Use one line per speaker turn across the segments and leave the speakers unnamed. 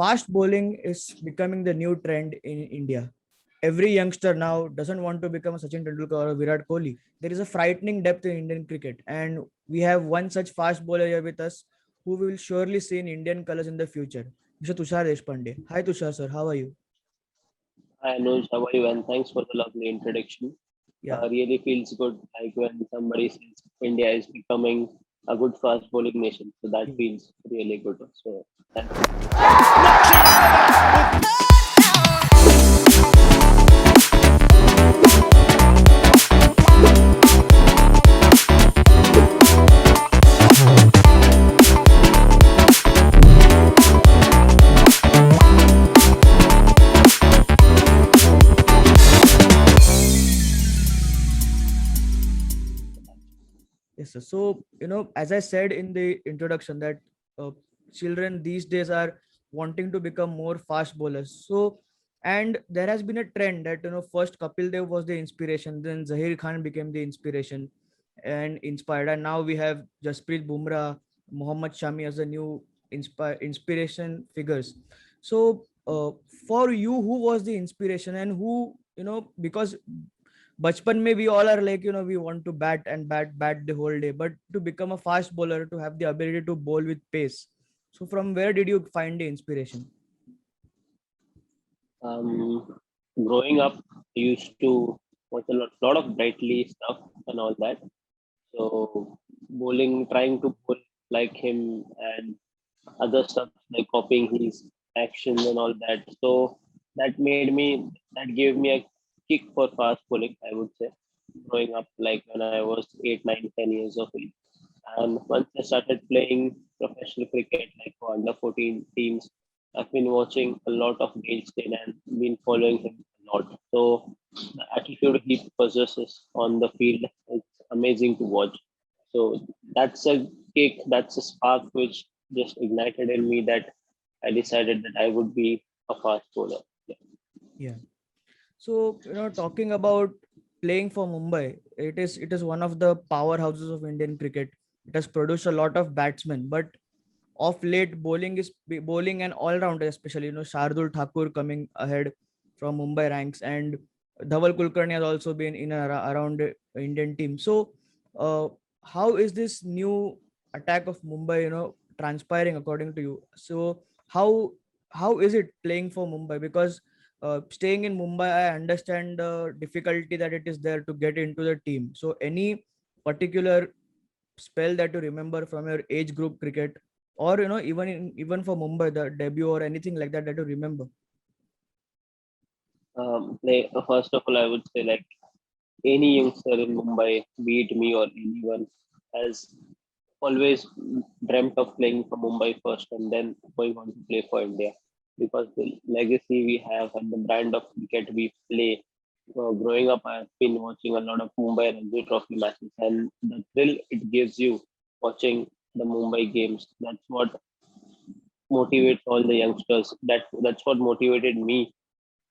fast bowling is becoming the new trend in India. Every youngster now doesn't want to become a Sachin Tendulkar or a Virat Kohli. There is a frightening depth in Indian cricket, and we have one such fast bowler here with us who will surely see in Indian colors in the future. Mr. Tushar Deshpande. Hi, Tushar sir. How are you?
Hi Anuj, how are you? And thanks for the lovely introduction.
Yeah.
Really feels good, like when somebody says India is becoming a good fast bowling nation. So that feels really good. So thanks.
Yes, sir. So, as I said in the introduction, that uh, children these days are wanting to become more fast bowlers. So, and there has been a trend that, first Kapil Dev was the inspiration, then Zahir Khan became the inspiration and inspired. And now we have Jasprit Bumrah, Mohammad Shami as the new inspiration figures. So, for you, who was the inspiration and who, because बचपन में we all are like we want to bat the whole day, but to become a fast bowler, to have the ability to bowl with pace, so from where did you find the inspiration?
Um, Growing up, I used to watch lot of Brightly stuff and all that. So bowling, trying to bowl like him and other stuff like copying his actions and all that. So that gave me a kick for fast bowling, I would say, growing up like when I was 8, 9, 10 years of age. And once I started playing professional cricket, like for under 14 teams, I've been watching a lot of Dale Steyn and been following him a lot. So the attitude he possesses on the field is amazing to watch. So that's a kick, that's a spark which just ignited in me that I decided that I would be a fast bowler. Yeah.
Yeah. So talking about playing for Mumbai, it is one of the powerhouses of Indian cricket. It has produced a lot of batsmen, but of late bowling and all rounder, especially Shardul Thakur coming ahead from Mumbai ranks, and Dhaval Kulkarni has also been in around the Indian team. So uh, how is this new attack of Mumbai transpiring according to you? So how is it playing for Mumbai? Because staying in Mumbai, I understand the difficulty that it is there to get into the team. So any particular spell that you remember from your age group cricket, or even for Mumbai, the debut or anything like that you remember?
First of all, I would say like any youngster in Mumbai, be it me or anyone, has always dreamt of playing for Mumbai first and then going on to play for India because the legacy we have and the brand of cricket we play. Growing up, I've been watching a lot of Mumbai Ranji Trophy matches, and the thrill it gives you watching the Mumbai games. That's what motivates all the youngsters. That's what motivated me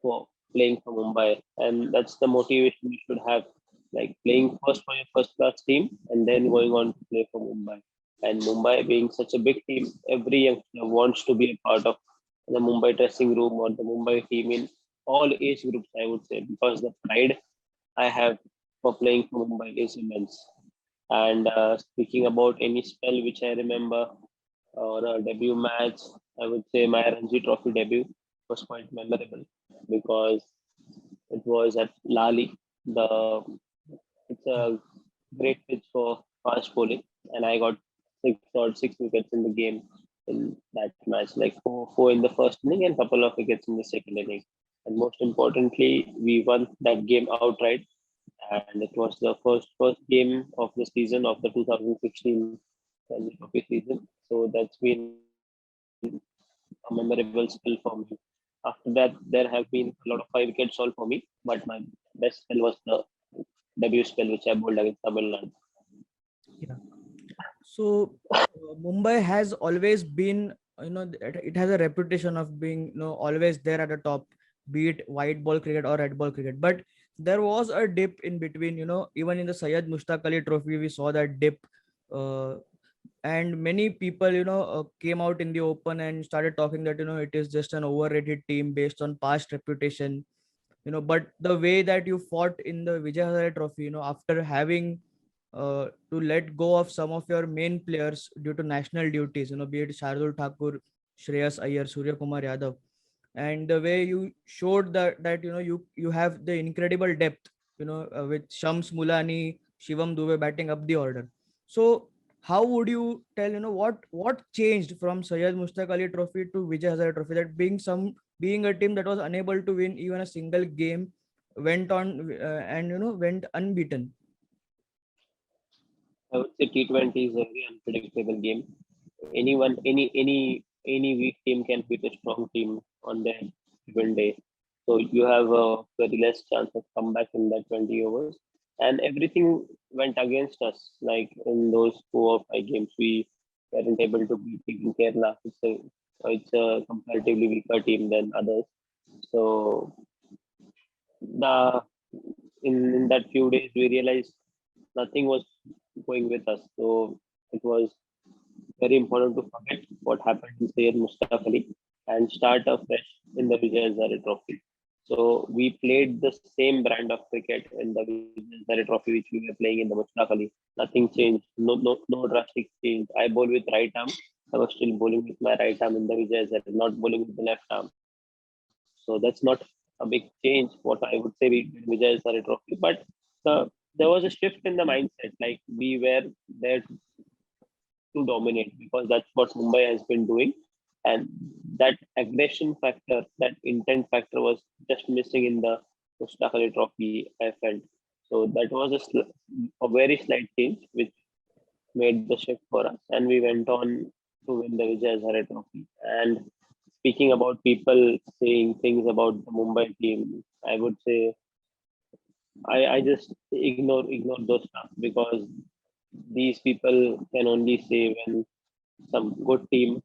for playing for Mumbai, and that's the motivation you should have, like playing first for your first class team and then going on to play for Mumbai. And Mumbai being such a big team, every youngster wants to be a part of the Mumbai dressing room or the Mumbai team in all age groups, I would say, because the pride I have for playing for Mumbai is immense. And speaking about any spell which I remember or a debut match, I would say my Ranji Trophy debut was quite memorable because it was at Lali. It's a great pitch for fast bowling, and I got six wickets in the game in that match, like four in the first inning and couple of wickets in the second inning. And most importantly, we won that game outright, and it was the first game of the season of the 2016 Ranji Trophy season. So that's been a memorable spell for me. After that, there have been a lot of five wickets all for me, but my best spell was the debut spell which I bowled against Tamil Nadu.
Yeah. So Mumbai has always been, it has a reputation of being, always there at the top, be it white ball cricket or red ball cricket. But there was a dip in between, even in the Syed Mushtaq Ali Trophy, we saw that dip. Uh, and many people came out in the open and started talking that it is just an overrated team based on past reputation. But the way that you fought in the Vijay Hazare Trophy, after having to let go of some of your main players due to national duties, be it Shardul Thakur, Shreyas Iyer, Surya Kumar Yadav, and the way you showed that you have the incredible depth, with Shams Mulani, Shivam Dube batting up the order. So how would you tell, what changed from Syed Mushtaq Ali Trophy to Vijay Hazare Trophy, that being a team that was unable to win even a single game went on and went unbeaten?
I would say T20 is a very unpredictable game. Anyone, any weak team can beat a strong team on their given day. So you have a very less chance of comeback in that 20 overs. And everything went against us. Like in those 4 or 5 games, we weren't able to beat even Kerala. It's a comparatively weaker team than others. So the in that few days we realized nothing was going with us. So it was very important to forget what happened to Sayyid Mushtaq Ali and start afresh in the Vijay Hazare Trophy. So we played the same brand of cricket in the Vijay Hazare Trophy which we were playing in the Mushtaq Ali. Nothing changed. No drastic change. I bowl with right arm. I was still bowling with my right arm in the Vijay Hazare, not bowling with the left arm. So that's not a big change. What I would say we did Vijay Hazare Trophy, but there was a shift in the mindset. Like we were there to dominate because that's what Mumbai has been doing. And that aggression factor, that intent factor was just missing in the Mushtaq Ali Trophy, I felt. So that was a very slight change which made the shift for us. And we went on to win the Vijay Hazare Trophy. And speaking about people saying things about the Mumbai team, I would say I just ignore those stuff because these people can only say when some good team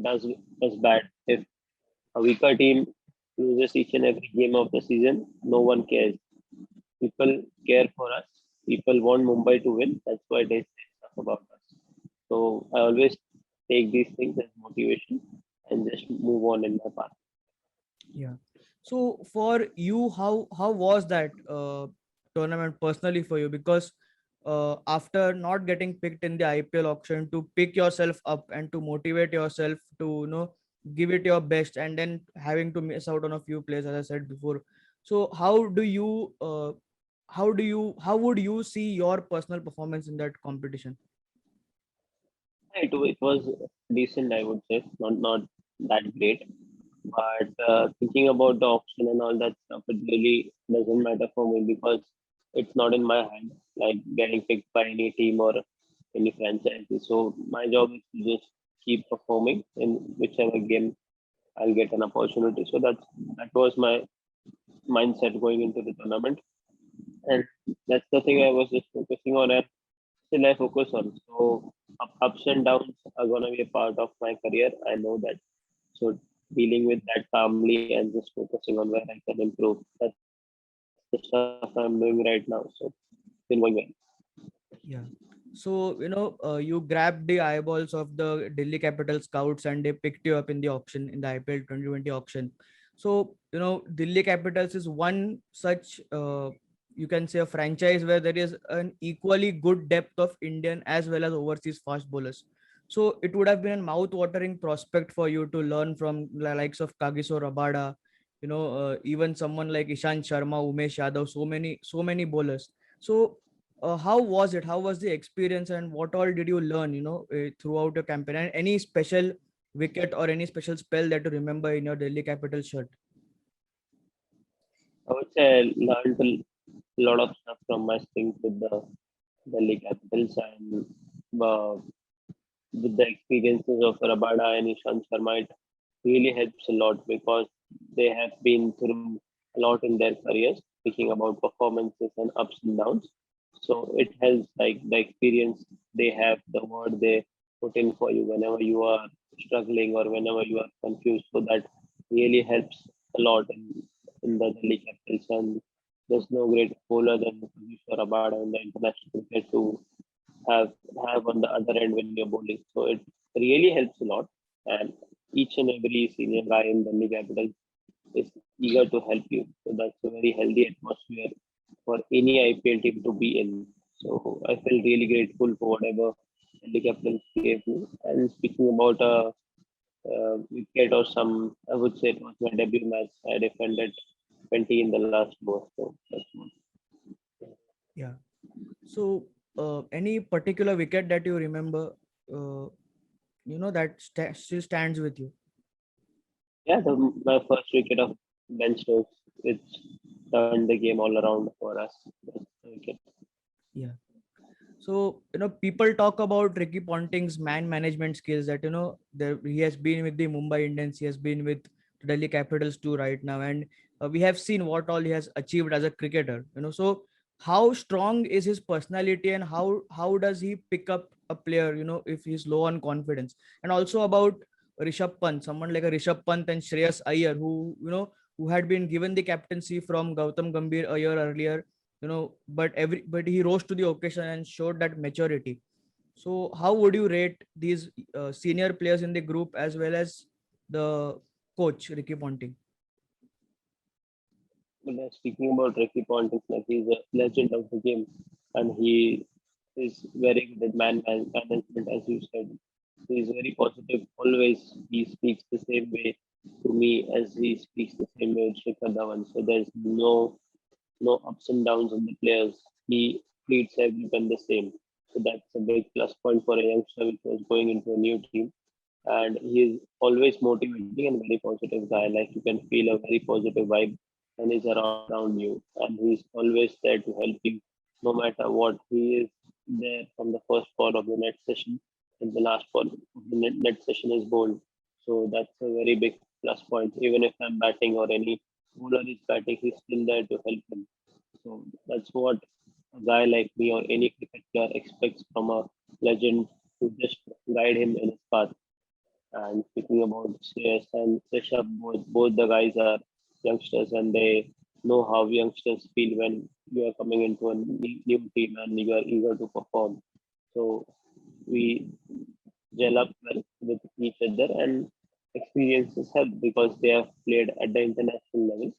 does bad. If a weaker team loses each and every game of the season, no one cares. People care for us. People want Mumbai to win. That's why they say stuff about us. So I always take these things as motivation and just move on in my path.
Yeah. So for you, how was that tournament personally for you? Because after not getting picked in the IPL auction, to pick yourself up and to motivate yourself to give it your best, and then having to miss out on a few plays, as I said before. So how would you see your personal performance in that competition?
It was decent, I would say, not that great. But thinking about the auction and all that stuff, it really doesn't matter for me because it's not in my hand, like getting picked by any team or any franchise. So my job is to just keep performing in whichever game I'll get an opportunity. So that was my mindset going into the tournament, and that's the thing I was just focusing on, and still I focus on. So ups and downs are gonna be a part of my career. I know that. So dealing with that calmly and just focusing on where I can improve. That's the stuff I'm doing right now. So been going well.
Yeah. So, you grabbed the eyeballs of the Delhi Capital scouts and they picked you up in the auction, in the IPL 2020 auction. So, Delhi Capitals is one such, you can say, a franchise where there is an equally good depth of Indian as well as overseas fast bowlers. So, it would have been a mouth-watering prospect for you to learn from the likes of Kagiso Rabada, even someone like Ishant Sharma, Umesh Yadav, so many bowlers. So, how was it? How was the experience, and what all did you learn, throughout your campaign? And any special wicket or any special spell that you remember in your Delhi Capital shirt?
I would say I learned a lot of stuff from my stint with the Delhi Capitals and uh, with the experiences of Rabada and Ishant Sharma. It really helps a lot because they have been through a lot in their careers, speaking about performances and ups and downs. So it helps, like the experience they have, the word they put in for you whenever you are struggling or whenever you are confused. So that really helps a lot in the Delhi Capitals. And there's no great bowler than Tushar Deshpande in the international cricket to have have on the other end when you're bowling. So it really helps a lot. And each and every senior guy in Delhi Capitals is eager to help you. So that's a very healthy atmosphere for any IPL team to be in. So I feel really grateful for whatever Delhi Capitals gave me. And speaking about wicket or some, I would say it was my debut match. I defended 20 in the last over. So that's what.
Yeah. So, any particular wicket that you remember, uh, that still stands with you?
Yeah, my first wicket of Ben Stokes, which turned the game all around for us. That's the wicket.
Yeah. So, people talk about Ricky Ponting's man management skills that, he has been with the Mumbai Indians, he has been with the Delhi Capitals too right now. And we have seen what all he has achieved as a cricketer, So how strong is his personality and how does he pick up a player, if he's low on confidence? And also about Rishabh Pant, someone like a Rishabh Pant and Shreyas Iyer, who had been given the captaincy from Gautam Gambhir a year earlier, but he rose to the occasion and showed that maturity. So how would you rate these senior players in the group as well as the coach Ricky Ponting?
But speaking about Ricky Ponting, like he's a legend of the game, and he is very good at management, as you said. He's very positive. Always he speaks the same way to me as he speaks the same way with Shikhar Dhawan. So there's no ups and downs on the players. He treats everyone the same. So that's a big plus point for a youngster which was going into a new team. And he is always motivating and very positive guy. Like you can feel a very positive vibe and he's around you. And he's always there to help you no matter what. He is there from the first ball of the net session and the last ball of the net session is bowled. So that's a very big plus point. Even if I'm batting or any bowler is batting, he's still there to help him. So that's what a guy like me or any cricket player expects from a legend to just guide him in his path. And speaking about Shreyas and Rishabh, both the guys are youngsters and they know how youngsters feel when you are coming into a new team and you are eager to perform. So we gel up well with each other and experiences help because they have played at the international level.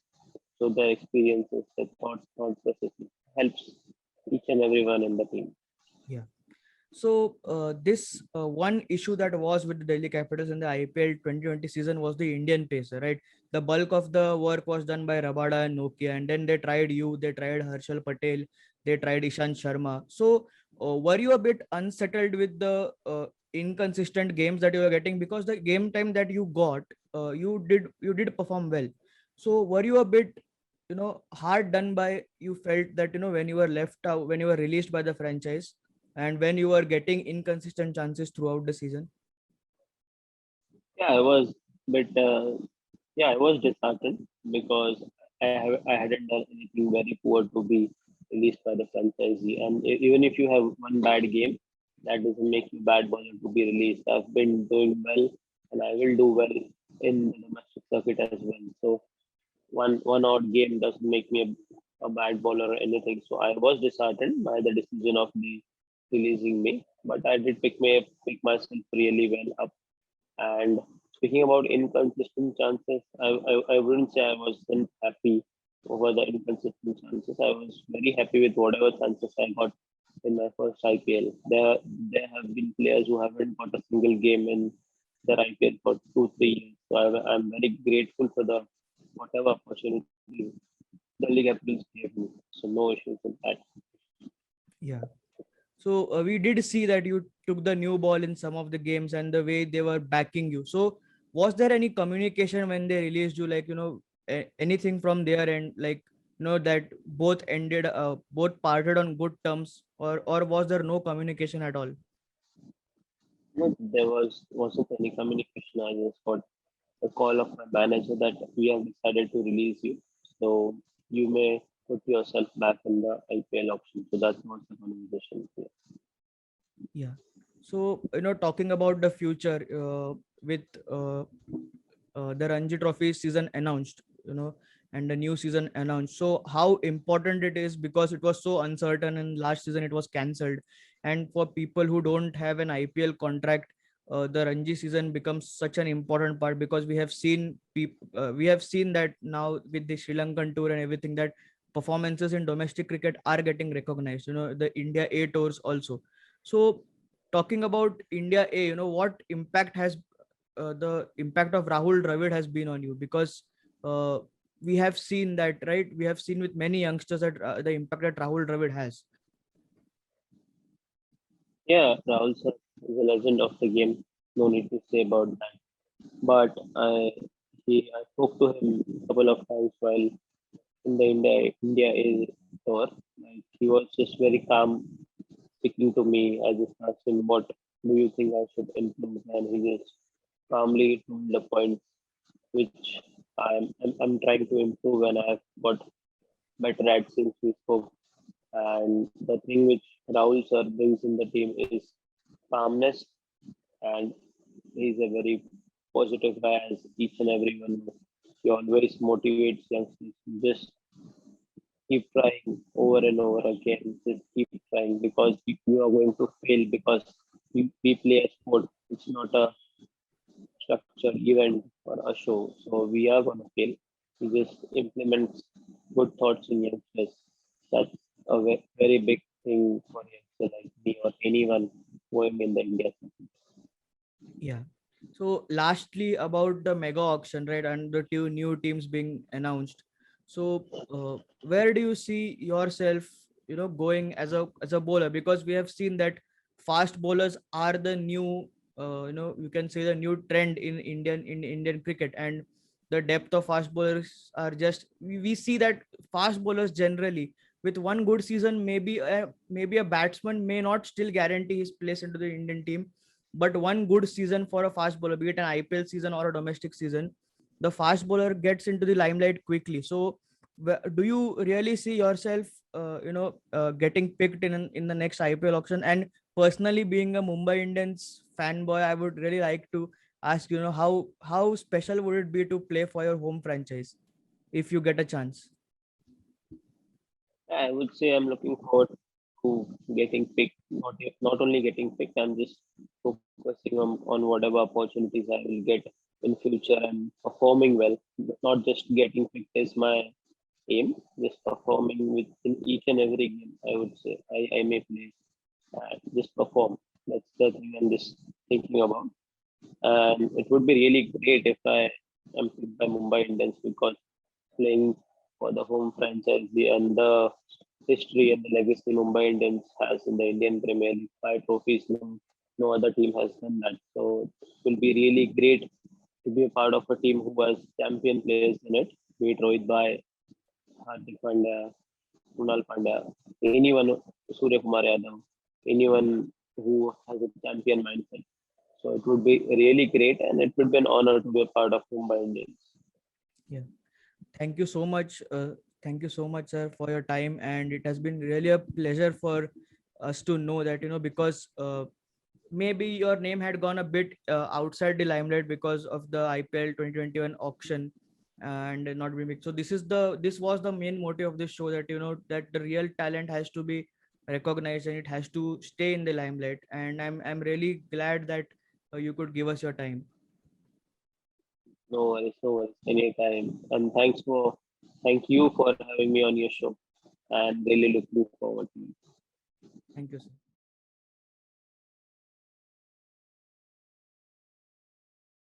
So their experiences, their thought processes helps each and everyone in the team.
Yeah. So this one issue that was with the Delhi Capitals in the IPL 2020 season was the Indian pacer, right? The bulk of the work was done by Rabada and Nokia, and then they tried they tried Harshal Patel, they tried Ishant Sharma. So were you a bit unsettled with the inconsistent games that you were getting, because the game time that you got, you did perform well. So were you a bit hard done by, you felt that when you were left out, when you were released by the franchise, and when you are getting inconsistent chances throughout the season?
Yeah, I was, but yeah, I was disheartened because I hadn't done anything very poor to be released by the franchisee. And even if you have one bad game, that doesn't make you bad bowler to be released. I've been doing well, and I will do well in the domestic circuit as well. So one odd game doesn't make me a bad bowler or anything. So I was disheartened by the decision of the releasing me, but I did pick myself really well up. And speaking about inconsistent chances, I wouldn't say I wasn't happy over the inconsistent chances. I was very happy with whatever chances I got in my first IPL. There have been players who haven't got a single game in their IPL for 2 3 years. So I'm very grateful for the whatever opportunity the League Capitals gave me. So no issues with that.
Yeah. So we did see that you took the new ball in some of the games and the way they were backing you. So was there any communication when they released you, like anything from there, and like that both parted on good terms, or was there no communication at all?
No, there wasn't any communication. I just got a call of my manager that we have decided to release you. So you may put yourself back in the IPL option. So that was the conversation. Yeah.
Yeah. So talking about the future, with the Ranji Trophy season announced, and the new season announced. So how important it is, because it was so uncertain and last season it was cancelled. And for people who don't have an IPL contract, the Ranji season becomes such an important part, because we have seen that now with the Sri Lankan tour and everything, that performances in domestic cricket are getting recognized. The India A tours also. So talking about India A, what impact has the impact of Rahul Dravid has been on you? Because uh, we have seen that, right? We have seen with many youngsters that the impact that Rahul Dravid has.
Yeah, Rahul sir is a legend of the game. No need to say about that. But I spoke to him a couple of times while in the India is tour. Like he was just very calm speaking to me. I just asked him, "What do you think I should improve?" And he just calmly told the point which I'm trying to improve, and I've got better at since we spoke. And the thing which Rahul sir brings in the team is calmness, and he's a very positive guy as each and everyone. He always motivates youngsters. Just keep trying over and over again. Just keep trying because you are going to fail because we play a sport. It's not a structured event or a show. So we are going to fail. He just implements good thoughts in youngsters. That's a very big thing for youngsters like me or anyone going in the India.
Yeah. So lastly, about the mega auction, right, and the two new teams being announced. So where do you see yourself, going as a bowler? Because we have seen that fast bowlers are the new, you can say the new trend in Indian cricket, and the depth of fast bowlers are just we see that fast bowlers generally, with one good season, maybe a batsman may not still guarantee his place into the Indian team, but one good season for a fast bowler, be it an IPL season or a domestic season, the fast bowler gets into the limelight quickly. So, do you really see yourself, getting picked in the next IPL auction? And personally, being a Mumbai Indians fanboy, I would really like to ask, how special would it be to play for your home franchise if you get a chance?
I would say I'm looking forward to getting picked. Not only getting picked, I'm just focusing on whatever opportunities I will get in future and performing well. Not just getting picked is my aim. Just performing within each and every game. I would say I may play and just perform. That's the thing I'm just thinking about. And it would be really great if I am picked by Mumbai Indians because playing for the home franchise and the history and the legacy Mumbai Indians has in the Indian Premier League, 5 trophies. No other team has done that. So it will be really great to be a part of a team who has champion players in it, be it Rohit Bhai, Hardik Pandya, Kunal Pandya, anyone, Surya Kumar Yadav, anyone who has a champion mindset. So it would be really great and it would be an honor to be a part of Mumbai Indians.
Yeah. Thank you so much. Thank you so much, sir, for your time. And it has been really a pleasure for us to know that, because maybe your name had gone a bit outside the limelight because of the IPL 2021 auction and not being big. So this was the main motive of this show, that that the real talent has to be recognized and it has to stay in the limelight. And I'm really glad that you could give us your time.
No worries, anytime. And thank you for having me on your show. And really looking forward to it.
Thank you, sir.